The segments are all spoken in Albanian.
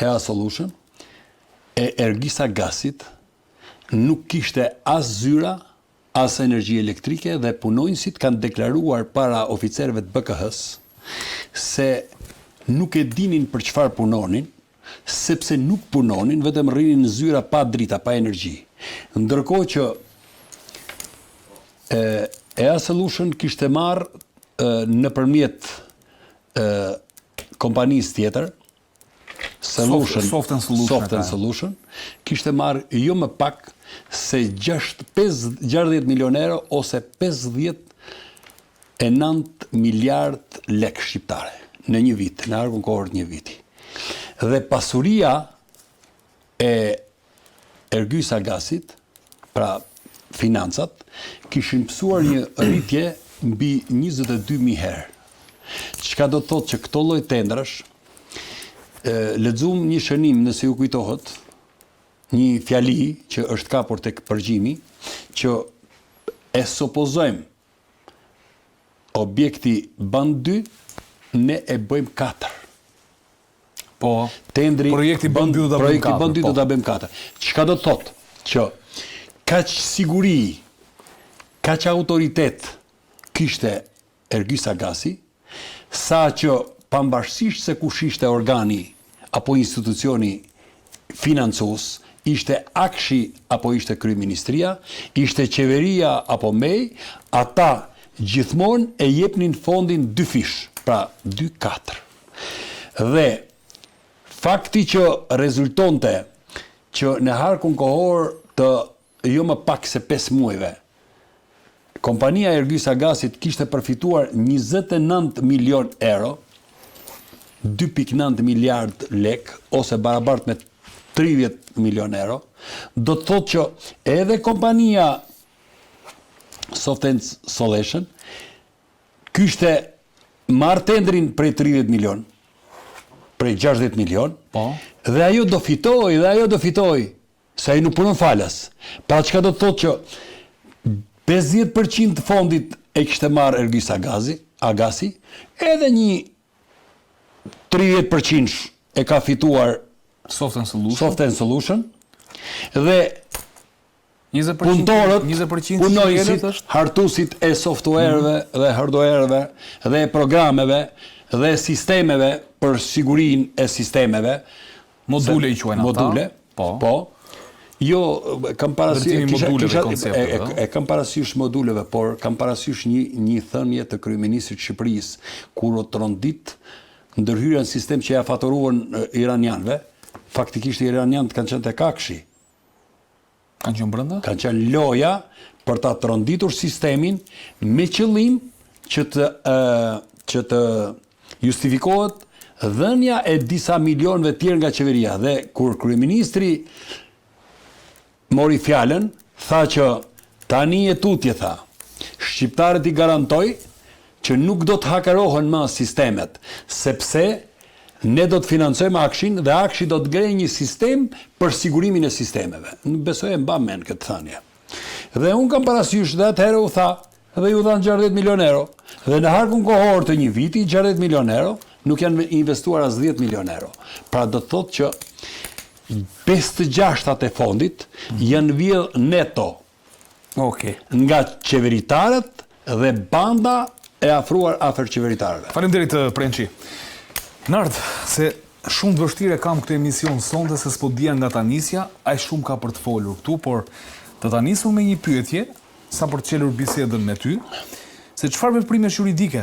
EA Solution, e Ergisa Gasit, nuk kishte as zyra, as energji elektrike dhe punonjësit kanë deklaruar para oficerëve të BKH-s se nuk e dinin për çfarë punonin, sepse nuk punonin, vetëm rrinin në zyra pa drita, pa energji. Ndërkohë që EA Solution kishte marrë nëpërmjet kompanisë tjetër, Soft and Solution, kishte marrë jo më pak se 60 milion euro ose 59 miliard lek shqiptare në një vit, në argun kohër të një viti. Dhe pasuria e Ergysa Gasit, pra financat, kishin mësuar një rritje mbi 22.000 herë. Çka do të thotë që këto lloj tendrash, lexuam një shënim, nëse ju kujtohet, një fjali që është kapur tek përgjimi, që e supozojmë objekti ban 2, ne e bëjmë 4. Po, tendri projekti ban 2 do ta bëjmë 4. Çka do të thotë? Që kaq siguri, kaq autoritet kishte Ergysa Gasi, sa që pavarësisht se kush ishte organi apo institucioni financues, ishte Akshi apo ishte Kryeministria, ishte qeveria apo MEJ, ata gjithmonë e jepnin fondin 2 fish, pra 2-4. Dhe fakti që rezultonte që në harkun kohor të jo më pak se 5 muajve, kompania Ergysa Gasit kishte përfituar 29 milion euro, 2.9 miliard lek, ose barabart me 30 milion euro, do të thotë që edhe kompania Soft and Solution kishte marrë tendrin prej 30 milion, prej 60 milion, dhe ajo do fitoj, se ai nuk punon falas. Pra çka do të thotë që 50% të fondit e kishte marrë Ergysa Agasi, edhe një 30% e ka fituar Soft and Solution, dhe 20% punojësit, hartusit e softwareve dhe hardwareve dhe programeve dhe sistemeve për sigurinë e sistemeve, module i quajnë ata. Module, po. Jo, kam parasysh kam parasysh moduleve, por kam parasysh një thënie të kryeministrit të Shqipërisë kur u trondit ndërhyrja në sistem që ja faturuan iranianëve. Faktikisht iranianët kanë qenë tek Akshi. Kanë qenë brenda? Kanë qenë loja për ta tronditur sistemin me qëllim që të justifikohet dhënia e disa milionëve tjerë nga qeveria. Dhe kur kryeministri mori fjalën, tha që tani e tutje, tha, shqiptarët i garantoj që nuk do të hakerohen më sistemet, sepse ne do të financojmë Akshin dhe Akshi do të grejë një sistem për sigurimin e sistemeve. Besoj e mba men këtë thënie. Dhe unë kam parasysh dhe atëherë u tha dhe ju dhanë 60 milion euro. Dhe në harkun kohor të një viti, 60 milion euro nuk janë investuar as 10 milion euro. Pra do të thotë që 5/6 e fondit janë vjedh neto nga qeveritarët dhe banda e afruar afër qeveritarëve. Faleminderit Prençi. Nard, se shumë të vështirë kam këtë emision sonte se s'po dija nga ta nisja, aq shumë ka për të folur këtu, por do ta nisur me një pyetje, sa për të qelur bisedën me ty, se çfarë veprimesh juridike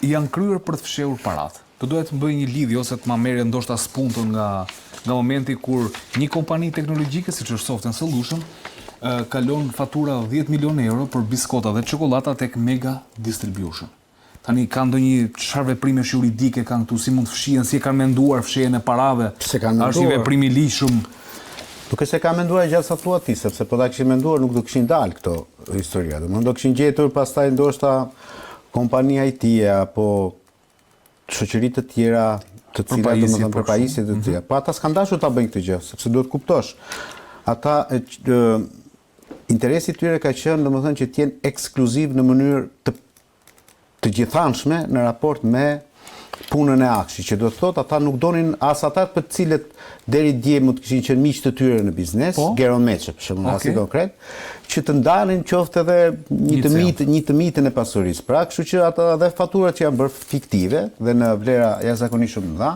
janë kryer për të fshehur paratë. Do doja të bëj një lidhje ose të ma merre ndoshta spuntën nga momenti kur një kompani teknologjike siç është Soft and Solution kalon fatura 10 milion euro për biskota dhe çokolata tek Mega Distribution. Tani ka ndonjë çfarë veprimesh juridike kanë këtu, si mund të fshihen, si e kanë menduar fshehjen e parave? Është një veprim i lishëm. Duke se ka menduar gjatë sa thua ti, sepse po ta kishin menduar nuk do kishin dalë këto historia. Do kishin gjetur pastaj ndoshta kompania IT-e apo shoqëri të tjera të cilat domethënë për pajisje të tjera. Po ata s'kan dashur ta bëjnë këtë gjë, sepse duhet kuptosh. Ata interesi i tyre ka qenë domethënë që të jenë ekskluziv në mënyrë të gjithanshme në raport me punën e Akshit, që do të thotë ata nuk donin as ata për të cilët deri dje mund të kishin qenë miq të tyre në biznes, Geron Meçi për shembull, rasti konkret, që të ndalin qoftë edhe një të mitën e pasurisë. Pra, kështu që ata dhe faturat që janë bërë fiktive dhe në vlera jashtëzakonisht shumë të mëdha,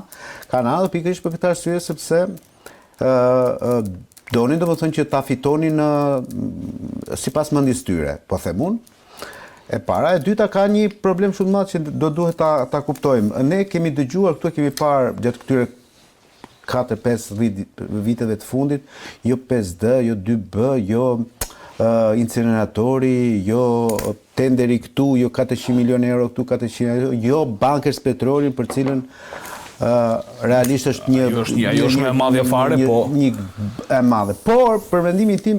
kanë ardhur pikërisht për këtë arsye sepse donin domethënë që ta fitonin sipas mendjes tyre, po them unë. E para, e dyta ka një problem shumë madh që do duhet ta kuptojmë. Ne kemi dëgjuar këtu, kemi parë gjatë këtyre 4-5 viteve të fundit, jo 5D, jo 2B, jo incineratori, jo tenderi këtu, jo 400 milion euro këtu, 400 euro, jo Bankers Petrolin për cilën realisht është ajo është më e madhe fare, po një e madhe. Por për mendimin tim,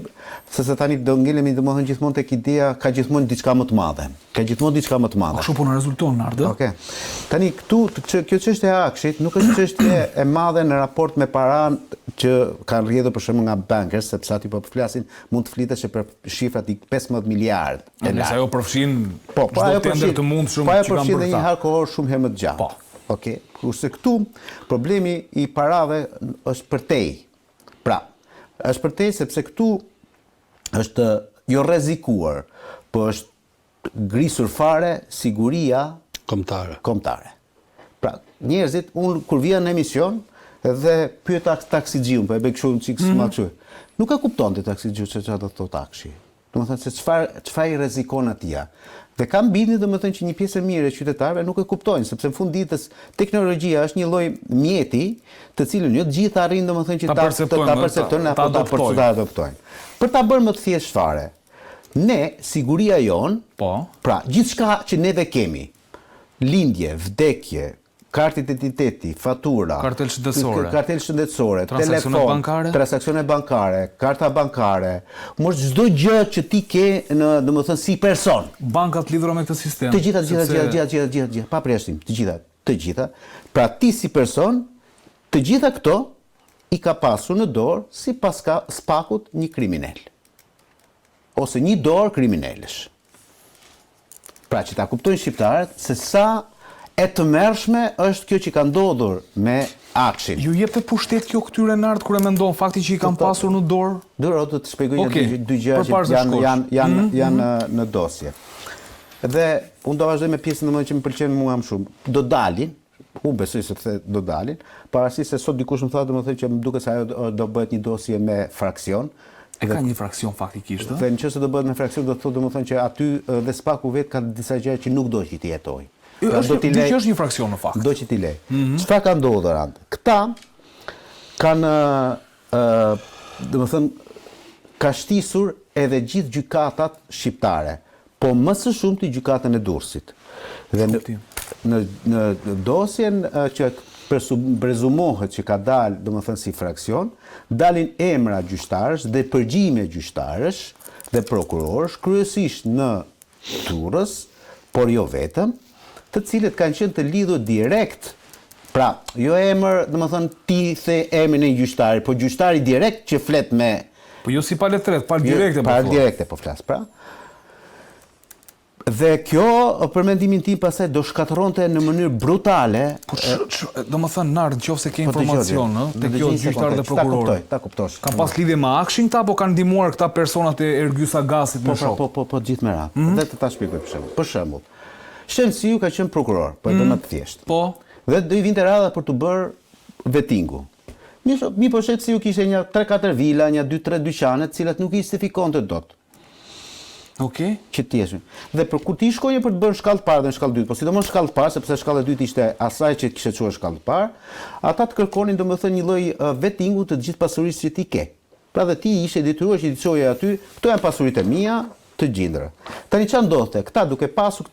sepse tani do ngelemi domethënë gjithmonë tek ideja ka gjithmonë diçka më të madhe. Ka gjithmonë diçka më të madhe. Kështu po në rezulton Nardë. Okej. Tani këtu kjo çështje e Akshit nuk është çështje e madhe në raport me paran që kanë rrjedhur për shembull nga Bankers, sepse aty po flasin, mund të flitet për shifrat i 15 miliardë. Nëse ajo përfshin çdo tender të mundshëm që kanë bërë. Një herë kohor shumë herë më të gjatë. Po. Okej, kurse këtu problemi i parave është përtej. Pra, është përtej sepse këtu është jo rrezikuar, po është grisur fare siguria kombëtare. Pra, njerëzit, unë kur vija në emision dhe pyeta taksixiun, po e bëj kështu çik më kështu. Nuk e kuptonte taksixiu çfarë do të thotë Akshi. Domethënë se çfarë i rrezikon atij. Dhe kam bindje domethënë që një pjesë e mirë e qytetarëve nuk e kuptojnë, sepse në fund ditës teknologjia është një lloj mjeti, të cilën jo të gjithë arrin domethënë që ta perceptojnë apo ta adoptojnë. Për ta bërë më të thjeshtë fare, ne siguria jon, pra gjithçka që neve kemi, lindje, vdekje, kartë identiteti, fatura, kartel shëndetësore, telefon, transaksione bankare, karta bankare, mos çdo gjë që ti ke në, domethënë si person. Bankat lidhura me këtë sistem. Të gjitha, pa përjashtim, të gjitha. Pra ti si person, të gjitha këto i ka pasur në dorë sipas spakut një kriminal. Ose një dorë kriminalësh. Pra që ta kuptojnë shqiptarët se sa e të mërshme është kjo që ka ndodhur me Akshin. Ju jep të pushtet kjo këtyre Nardë kur e mendon fakti që i kanë pasur në dorë? Do të shpjegoj dy gjëra që janë në dosje. Dhe unë do vazhdoj me pjesën domethënë që më pëlqen mua më shumë. Do dalin, unë besoj se do dalin, pavarësisht se sot dikush më tha domethënë që më duket se ajo do bëhet një dosje me fraksion. E ka një fraksion faktikisht, ëh? Dhe nëse do bëhet me fraksion do të thotë domethënë që aty dhe spaku vet ka disa gjëra që nuk do që ti jetojë. Është një fraksion në fakt. Do që t'i lej. Çfarë ka ndodhur Rand? Këta kanë domethënë ka shtisur edhe gjithë gjykatat shqiptare, po më së shumti gjykatën e Durrësit. Dhe në dosjen që prezumohet që ka dalë domethënë si fraksion, dalin emra gjyqtarësh dhe përgjime gjyqtarësh dhe prokurorësh kryesisht në Durrës, por jo vetëm, të cilët kanë qenë të lidhur direkt, pra, jo emër, domethënë ti the emrin e gjyqtarit, po gjyqtari direkt që flet me. Po jo si palë tret, palë direkte po. Palë direkte po flas, pra. Dhe kjo, për mendimin tim, pastaj do shkatërronte në mënyrë brutale. Po domethënë Nardë, nëse ke informacion, te kjo gjyqtar dhe prokuror. Ta kuptosh. Kanë pas lidhje me Akshin këta apo kanë ndihmuar këta personat e Ergyes Agasit në shok? Po gjithë me radhë. Dhe të ta shpjegoj për shembull. Për shembull, Shemsiu ka qenë prokuror, po e bën më të thjeshtë. Po. Dhe do i vinte radha për të bërë vettingu. Mi po Shemsiu kishte një 3-4 vila, një 2-3 dyqane, të cilat nuk i justifikonte dot. Okej. Që të jeshin. Dhe për kur ti shkoje për të bërë shkallë të parë dhe në shkallë dytë, po sidomos shkallë të parë, sepse shkalla e dytë ishte asaj që kishte çuar shkallë të parë, ata të kërkonin domethënë një lloj vettingu të gjithë pasurisë që ti ke. Pra dhe ti ishe detyruar që ti çoje aty, këto janë pasuritë mia, të gjindra. Tani ç'a ndodhte? Këta duke pasur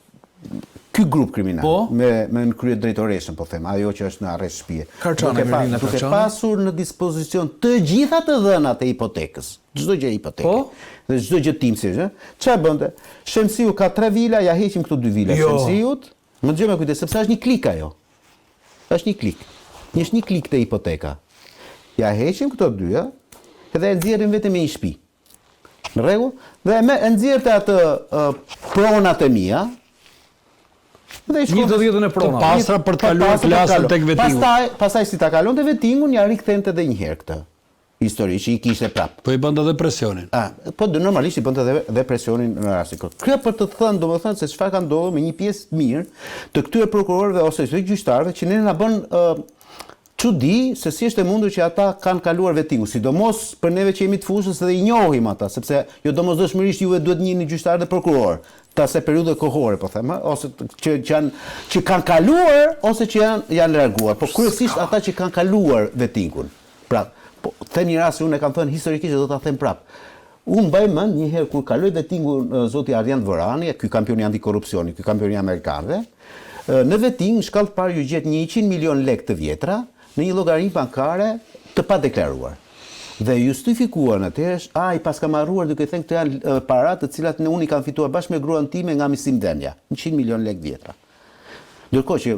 ky grup kriminal me në krye drejtoreshën, po them, ajo që është në arrest shtëpie. Duke pasur në dispozicion të gjitha të dhënat e hipotekës, çdo gjë hipoteke. Dhe çdo gjë timsi, çfarë bënte? Shemsiu ka 3 vila, ja heqim këto 2 vila Shemsiut. Më dëgjoj me kujdes, sepse është një klik ajo. Është një klik. Është një klik te hipoteka. Ja heqim këto 2 dhe e nxjerrim vetëm me një shtëpi. Në rregull? Dhe e nxjerrte atë pronat e mia. Një të dhjetën e Të pronave. pastra për të kaluar klasën tek vetingu. Pastaj si ta kalon te vetingun, ja rikthente edhe një herë këtë histori që i kishte prap. Po i bënte edhe presionin. Po normalisht i bënte edhe presionin në rastin këtë. Kjo për të thënë domethënë se çfarë ka ndodhur me një pjesë mirë të këtyre prokurorëve ose të gjyqtarëve që ne na bën çudi se si është e mundur që ata kanë kaluar vetingu, sidomos për neve që jemi të fushës dhe i njohim ata, sepse jo domosdoshmërisht juve duhet njihni gjyqtar dhe prokuror, ta se periudhë kohore po them, ose që kanë kaluar ose që janë larguar, por kryesisht ata që kanë kaluar vetingun. Pra, po them një rast që unë e kam thënë historikisht do ta them prap. Unë mbaj mend një herë kur kaloi vetingun zoti Arjand Vorani, ky kampioni antikorrupsioni, ky kampioni amerikanëve, në veting në shkallë të parë ju gjet 100 milion lekë të vjetra në një llogari bankare të padeklaruar. Dhe justifikuan atëherë, i paska marruar duke thënë këto janë para të cilat unë i kam fituar bashkë me gruan time nga Misim Denja, 100 milion lekë vjetra. Ndërkohë që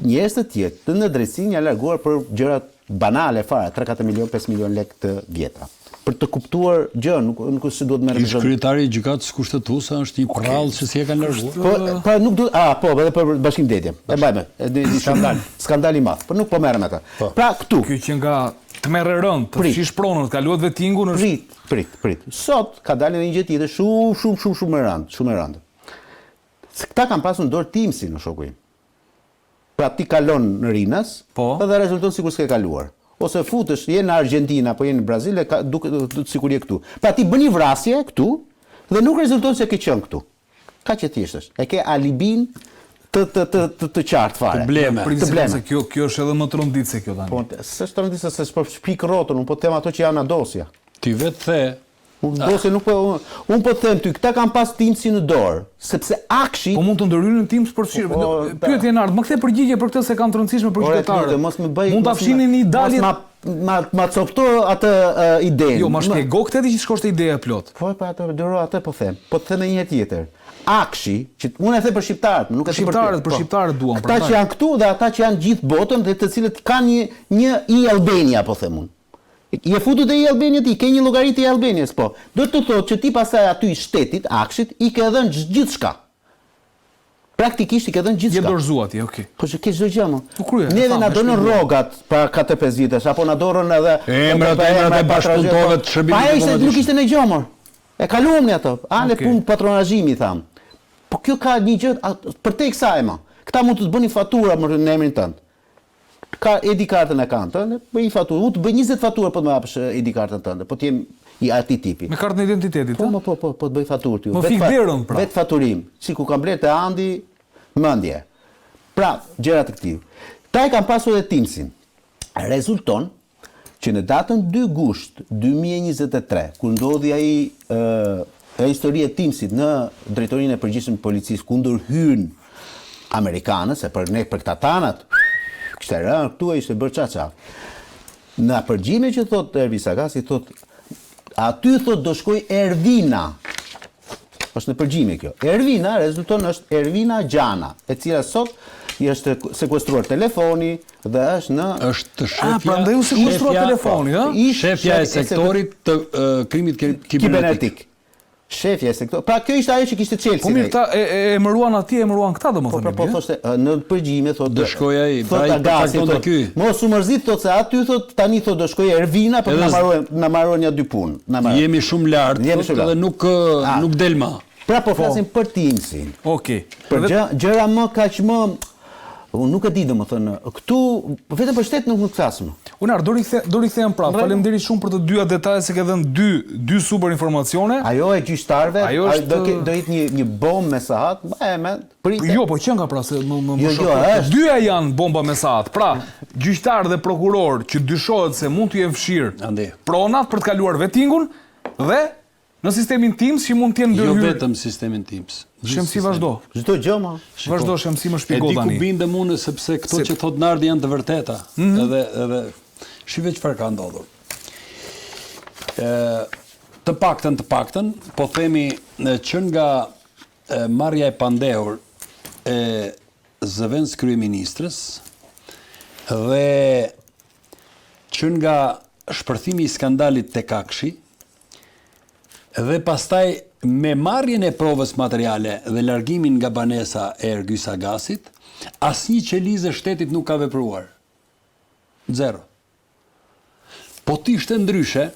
njerëz të tjerë të në drejtësinë janë larguar për gjëra banale fare, 3-4 milion, 5 milion lekë të vjetra. Për të kuptuar gjë, nuk se duhet merrem me kryetari i gjykatës kushtetuese është një prallë që si e kanë larguar. Po nuk duhet, edhe për bashkimdhënie. E mbajmë, një skandal i madh, por nuk po merrem ata. Pra këtu. Ky që nga të merre rënd, të fshish pronën, të kaluat vetingun është prit. Sot ka dalë një gjë tjetër shumë e rëndë. Këta kanë pasur në dorë Teamsin në shoku im. Pra ti kalon në Rinas, edhe rezulton sikur s'ke kaluar. Ose futesh, je në Argentina, apo je në Brazil, duket sikur je këtu. Pra ti bën një vrasje këtu dhe nuk rezulton se ke qenë këtu. Kaq e thjesht është. E ke alibin të qartë fare. Të bleme. Kjo është edhe më trondit se kjo tani. Po, s'është trondit se s'po shpik rrotën, unë po them ato që janë adosja. Ti vetë the. Unë po them ty, këta kanë pas Teamsin në dorë, sepse akshi. Po mund të ndërhyjnë në Teams për fshirë. Pyetje Nard, më kthe përgjigje për këtë se kanë të rëndësishme për qytetarët. Mund ta fshinin një dalje. Ma copto atë idenë. Jo, ma shpjego këtë që shkoshte ideja plot. Po atë po them. Po të them një herë tjetër. Akshi, që unë e them për shqiptarët, nuk e them për shqiptarët duam. Ata që janë këtu dhe ata që janë gjithë botën dhe të cilët kanë një i Albania, po them unë. Je futu te i Albania ti, ke një llogari të i Albanias, po. Do të thotë që ti pasaj aty shtetit, akshit, i ke dhënë gjithçka. Praktikisht i ke dhënë gjithçka. Je dorëzuar ti, okay. Po që ke çdo gjë më. Ne na donë rrogat para 4-5 vitesh, apo na dorën edhe emrat e bashkëpunëtorëve të shërbimit kombëtar. Nuk ishte në gjë më. E kaluam ne ato. Ale punë patronazhimi tham. Po kjo ka një gjë për te kësaj më. Këta mund të të bëni fatura në emrin tënd. Ka ID kartën e kanë tënde, bëj një faturë, unë të bëj 20 fatura po të më hapësh ID kartën tënde, po të jem i atij tipi. Me kartën e identitetit, po të bëj faturë ti. Më fik derën pra. Vet faturim, sikur kam bler te Andi, mendje. Pra, gjëra të këtij. Ta e kanë pasur edhe Teamsin. Rezulton që në datën 2 gusht 2023, kur ndodhi ai historia e Teamsit në drejtorinë e përgjithshme të policisë ku ndërhyn amerikanët, se për këta tanat kishte rënë këtu e ishte bërë çaça. Në përgjime që thot Ervi Sagasi, thot aty thot do shkoj Ervina. Është në përgjime kjo. Ervina rezulton është Ervina Gjana, e cila sot i është sekuestruar telefoni dhe është shefja. Prandaj u sekuestruar telefoni, ha? Shefja e sektorit të krimit kibernetik. Shefja e sektorit. Pra kjo ishte ajo që kishte Chelsea. Po mirë, ta e emëruan atje, emëruan këta domethënë. Po thoshte në përgjime thotë do shkoj ai, pra ai takton te ky. Mos u mërzit thotë se aty thotë tani thotë do shkoj Ervina për të na marrën ja 2 punë. Jemi shumë lart, edhe nuk del më. Pra po flasim për Teamsin. Okej. Për gjëra më kaq më unë nuk e di domethënë, këtu vetëm për shtet nuk flasim. Unar, do rikthehem prapë. Faleminderit shumë për të dyja detajet se ke dhënë dy super informacione. Ajo e gjyqtarëve, do jetë një bombë me sahat, pritet. Jo, po që nga pra se më shokoj. Dyja janë bomba me sahat. Pra, gjyqtar dhe prokuror që dyshohet se mund t'u jenë fshirë pronat për të kaluar vetingun dhe në sistemin Teams që mund të jenë ndërhyrë. Jo vetëm sistemin Teams. Shemsi vazhdo. Çdo gjë më. Vazhdo Shemsi më shpjego tani. E di ku bindem unë sepse këto që thot Nardi janë të vërteta. Edhe shive çfarë ka ndodhur. Të paktën, po themi që nga marrja e pandehur e zëvendës kryeministrës dhe që nga shpërthimi i skandalit tek Akshi dhe pastaj me marrjen e provës materiale dhe largimin nga banesa e Ergys Agasit, asnjë qelizë e shtetit nuk ka vepruar. Zero. Po t'ishte ndryshe,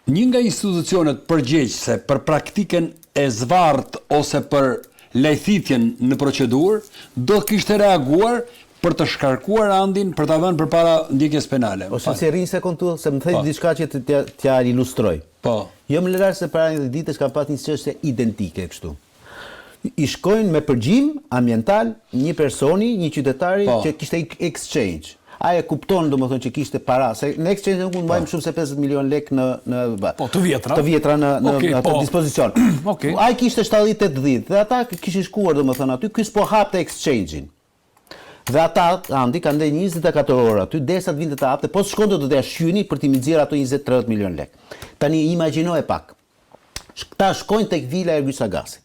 një nga institucionet përgjegjëse për praktikën e zvarrt ose për lajthitjen në procedurë, do kishte reaguar për të shkarkuar Andin për ta vënë përpara ndjekjes penale. Ose si rrinë sekond tu, se më thej diçka që t'ja ilustroj. Po. Jo më lërar se para një ditësh kam pas një çështje identike kështu. I shkojnë me përgjim ambiental një personi, një qytetari që kishte exchange. Ai e kupton domethënë që kishte para, se në exchange nuk mund mbajmë shumë se 50 milion lek në Po, të vjetra. Të vjetra në atë dispozicion. Ai kishte 70-80 dhe ata kishin shkuar domethënë aty, ky s'po hapte exchange-in. Dhe ata, Andi, kanë ndaj 24 orë aty, derisa të vinte të hapte, po shkonte do t'ia shqyni për t'i nxjerrë ato 20-30 milion lek. Tani imagjinoje pak. Këta shkojnë tek vila e Ergys Agasit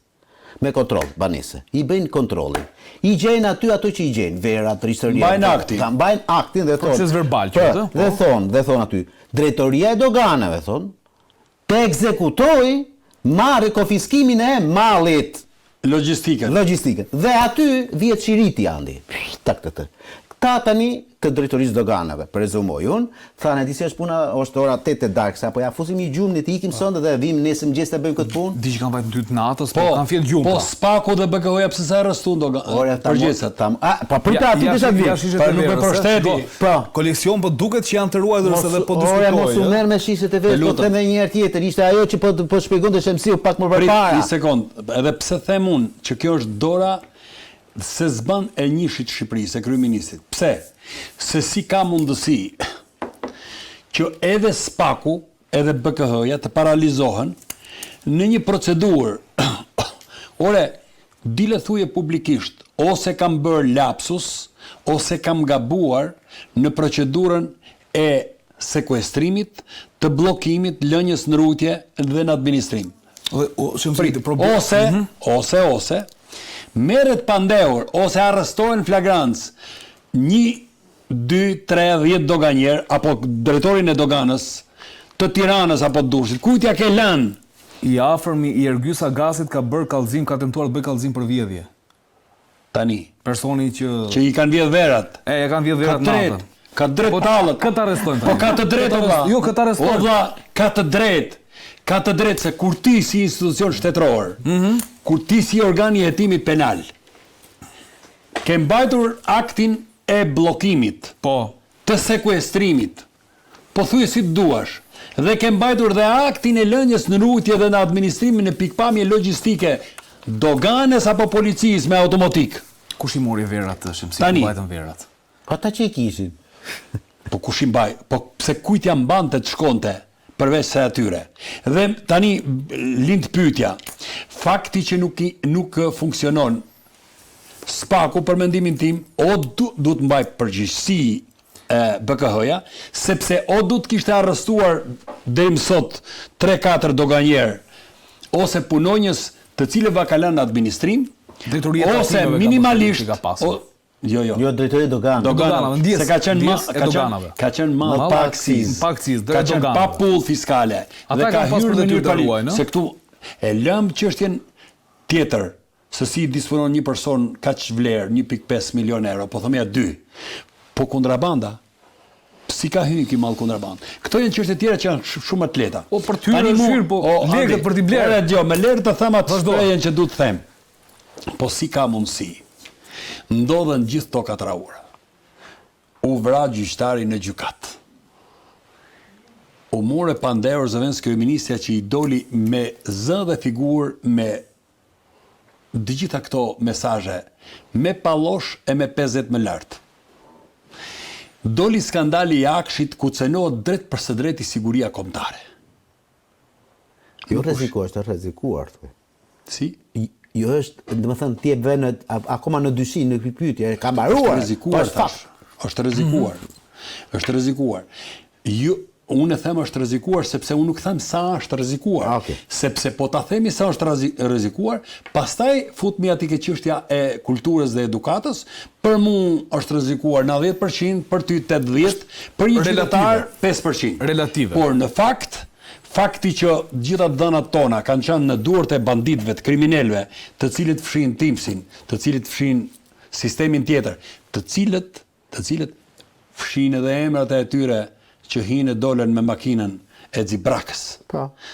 me kontroll, banese. I bëjnë kontrollin. I gjejnë aty ato që i gjejnë, verat, historia. Mbajnë aktin. Mbajnë aktin dhe thonë. Proces verbal që Dhe thonë aty, drejtoria e doganave, thonë, të ekzekutoj marrë konfiskimin e mallit. Logjistikën. Dhe aty vjet Çiriti Andi. Këta tani të drejtorisë doganave, prezumoj unë, thanë di se është puna, është ora 8 e darkë, apo ja fusim një gjumë, të ikim sonte dhe vim nesër mëngjes të bëjmë këtë punë. Di që kanë vajtë 2 natës, po kanë fjetë gjumë. Po Spaku dhe BKH-ja pse sa arrestuan përgjithësisht. Po për ta aty desha vjen. Po nuk e përshteti. Po, koleksion po duket që janë të ruajtur se dhe po diskutojnë. Ora mos u merr me shishet e vet, po them edhe një herë tjetër, ishte ajo që po shpjegonte Shemsiu pak më përpara. Një sekond, edhe pse them unë që kjo është dora se zban e njëshit Shqipërisë, e kryeministit. Pse? Se si ka mundësi që edhe Spaku, edhe BKH-ja të paralizohen në një procedurë. Ore, dile thuje publikisht, ose kam bërë lapsus, ose kam gabuar në procedurën e sekuestrimit, të bllokimit, lënjes në rutje dhe në administrim. Ose merret pandehur ose arrestohen flagrancë 1, 2, 3, 10 doganjer apo drejtorin e doganës të Tiranës apo të Durrësit. Kujt ja ke lënë? I afërmi i Ergys Agasit ka bërë kallëzim, ka tentuar të bëjë kallëzim për vjedhje. Tani, personi që i kanë vjedh verat. E kanë vjedh verat natën. Ka drejt tallët. Këtë arrestojnë. Po ka të drejtë vëlla. Jo, këtë arrestojnë. O vëlla, ka të drejtë. Ka të drejtë se kur ti si institucion shtetëror, kur ti si organi i hetimit penal, ke mbajtur aktin e bllokimit, të sekuestrimit, po thuaj si të duash, dhe ke mbajtur dhe aktin e lënjes në rutje dhe në administrimin e pikpamje logjistike, doganes apo policisë me automatik. Kush i mori verat të Shemsiu, Tani, mbajtën verat? Ata që i kishin. Po kush i mbaj, po pse kujt ja mbante të shkonte? Përveç se atyre. Dhe tani lind pyetja. Fakti që nuk funksionon Spaku për mendimin tim, o duhet mbaj përgjegjësi BKH-ja, sepse o duhet kishte arrestuar deri më sot 3-4 doganjer ose punonjës të cilëve ka lënë administrim, ose minimalisht Jo, drejtori doganave. Se ka qenë më paksis, ka qenë pa pull fiskale. Dhe ka hyrë në një palë. Se këtu e lëm çështjen tjetër, se si disponon një person kaq vlerë, 1.5 milion euro, po thëmja 2. Po kontrabanda, si ka hyrë ky mall kontraband? Këto janë çështje tjera që janë shumë të lehta. O për ty është hyrë, po lekët për t'i blerë. Jo, më lërë të them atë shprehjen që duhet të them. Po si ka mundësi? Ndodhen gjithë tokat raura. U vra gjyqtari në gjykat. U more pandehur zëvendës kryeministja që i doli me zë dhe figurë me të gjitha këto mesazhe, me pallosh e me 50 më lart. Doli skandali i Akshit ku cenohet drejt për së drejti siguria kombëtare. Jo është rrezikuar. Si? Jo është, domethënë ti e vën akoma në dyshim në këtë pyetje, ka mbaruar. Është rrezikuar. Jo, unë them është rrezikuar sepse unë nuk them sa është rrezikuar. Sepse po ta themi sa është rrezikuar, pastaj futemi aty ke çështja e kulturës dhe edukatës, për mua është rrezikuar 90%, për ty 80%, për një qytetar 5%. Relative. Por në fakt fakti që gjitha dhënat tona kanë qenë në duart e banditëve, të kriminalëve, të cilët fshin Timsin, të cilët fshin sistemin tjetër, të cilët fshin edhe emrat e tyre që hinë dolen me makinën e Xibrakës. Po.